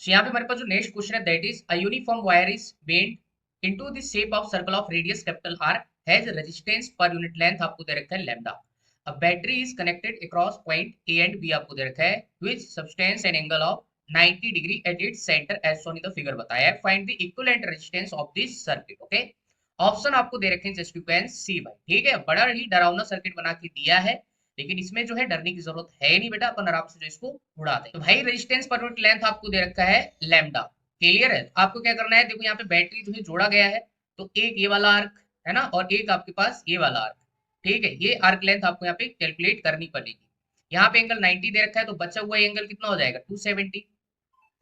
सो यहाँ पे हमारे पास जो नेक्स्ट क्वेश्चन है that is a uniform wire is bend into the shape of circle of radius capital R has resistance per unit length आपको दे रखा है lambda. A battery is connected across point A and B आपको दे रखा है which subtends an angle of 90 degree at its centre as shown in the figure बताया है। Find the equivalent resistance of this circuit. Okay, option आपको दे रखे हैं just you can see भाई। ठीक है, बड़ा ही डरावना सर्किट बना के दिया है, लेकिन इसमें जो है डरने की जरूरत है नहीं बेटा, अपन आराम से जो इसको उड़ा दे। तो भाई रेजिस्टेंस पर यूनिट लेंथ आपको दे रखा है लैम्डा। क्लियर है? आपको क्या करना है, देखो यहाँ पे बैटरी जो है जोड़ा गया है, तो एक ये वाला आर्क है ना, और एक आपके पास ये वाला आर्क। ठीक है, ये आर्क लेंथ आपको यहाँ पे कैलकुलेट करनी पड़ेगी। यहाँ पे एंगल 90 दे रखा है, तो बचा हुआ एंगल कितना हो जाएगा 270।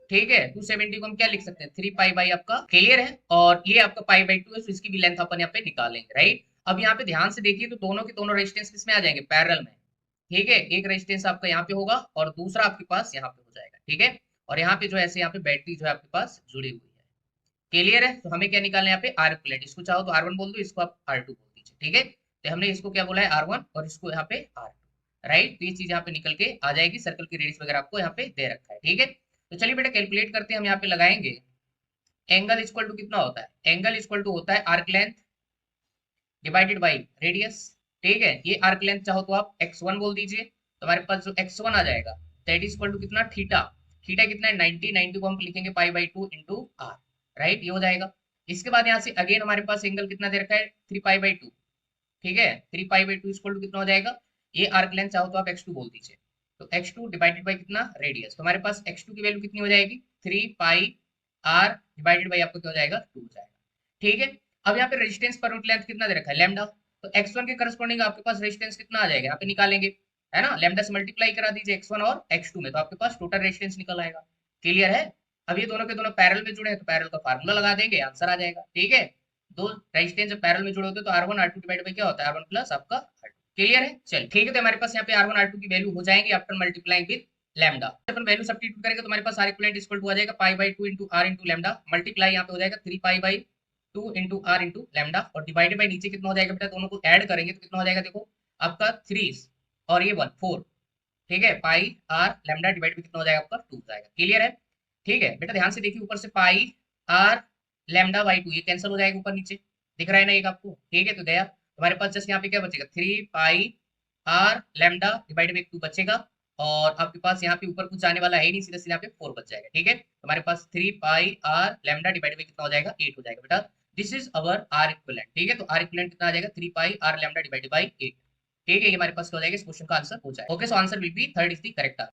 ठीक है, 270 को हम क्या लिख सकते हैं 3 पाई बाई आपका। क्लियर है? और ये आपका पाई बाई 2 है, तो इसकी भी लेंथ अपन यहाँ पे निकालेंगे। राइट, अब यहाँ पे ध्यान से देखिए तो दोनों के दोनों रेजिस्टेंस किसमें आ जाएंगे, पैरेलल में। ठीक है, एक रेजिस्टेंस आपका यहाँ पे होगा और दूसरा आपके पास यहाँ पे हो जाएगा। ठीक है, और यहाँ पे जो ऐसे यहाँ पे बैटरी जो है आपके पास जुड़ी हुई है। क्लियर है? तो हमें क्या निकालना है यहाँ पे आर इक्विवेलेंट। इसको चाहो तो R1 बोल दो, इसको आप R2 बोल दीजिए। ठीक है, तो हमने इसको क्या बोला है R1 और इसको यहाँ पे R2। राइट, तो ये चीज यहाँ पे निकल के आ जाएगी, सर्कल की रेडियस वगैरह आपको यहाँ पे दे रखा है। ठीक है, तो चलिए बेटा कैलकुलेट करते हैं। हम यहाँ पे लगाएंगे एंगल इक्वल टू कितना होता है, एंगल इक्वल टू होता है arc length divided by radius. ठीक है, ये आर्क लेंथ चाहो तो आप x1 बोल दीजिए, तो हमारे पास जो x1 आ जाएगा दैट इज इक्वल टू कितना थीटा। थीटा कितना है 90, 90 को हम लिखेंगे pi by 2 into R. Right, ये हो जाएगा। इसके बाद यहाँ से अगेन हमारे पास एंगल कितना दे रखा है 3 पाई बाई 2। ठीक है, 3 पाई बाई 2 इक्वल टू कितना हो जाएगा, ये आर्क लेंथ चाहो तो आप x2 बोल दीजिए, तो x2 डिवाइडेड बाई कितना रेडियस। तो हमारे पास x2 की वैल्यू कितनी हो जाएगी 3 पाई आर डिवाइडेड बाई आपको क्या हो जाएगा 2 हो जाएगा। ठीक है, अब यहाँ पे रेजिस्टेंस पर यूनिट लेंथ कितना दे रखा है लैम्डा, तो x1 के करस्पॉन्डिंग आपके पास रेजिस्टेंस कितना आ जाएगा यहाँ पे निकालेंगे, है ना। लैम्डा से मल्टीप्लाई करा दीजिए x1 और x2 में, तो आपके पास टोटल रेजिस्टेंस निकल आएगा। क्लियर है? अब ये दोनों के दोनों पैरेलल में जुड़े हैं, तो पैरेलल का फार्मूला लगा देंगे, आंसर आ जाएगा। ठीक है, दो रेजिस्टेंस जब पैरेलल में जुड़े होते हैं तो R1 R2 डिवाइड बाई क्या होता है R1 प्लस आपका R2। क्लियर है? चल ठीक है, तो हमारे पास यहाँ पे R1 R2 की वैल्यू हो जाएंगी आफ्टर मल्टीप्लाइंग विद लैम्डा। अपन वैल्यू सब्स्टिट्यूट करेंगे तो हमारे पास R इक्विवेलेंट इक्वल टू आ जाएगा pi by 2 into R into lambda, multiply यहाँ पे हो जाएगा 3 pi by 2 into R into lambda, और डिवाइडेड बाई नीचे कितना हो जाएगा बेटा, दोनों को ऐड करेंगे तो कितना हो जाएगा देखो आपका 3 और ये 1 4। ठीक है, पाई आर लैम्डा डिवाइड बाई कितना हो जाएगा आपका 2 हो जाएगा। क्लियर है? ठीक है बेटा, ध्यान से देखिए ऊपर से पाई आर लैम्डा बाई 2 ये कैंसिल हो जाएगा ऊपर नीचे, दिख रहा है ना एक आपको। ठीक है, तो गया हमारे पास जस्ट यहाँ पे क्या बचेगा 3 pi R lambda divide by 2 बचेगा, और आपके पास यहाँ पे ऊपर कुछ आने वाला है ही नहीं, सीधा सीधा यहाँ पे 4 बच जाएगा। ठीक है, तो हमारे पास 3 pi R lambda divide by कितना हो जाएगा 8 हो जाएगा बेटा। This is our R equivalent. ठीक है, तो आर इक्विवेलेंट कितना आ जाएगा 3 pi R lambda divide by 8। ठीक है, ये हमारे पास क्या हो जाएगा, इस क्वेश्चन का आंसर हो जाएगा। Okay, so answer will be third is the correct answer.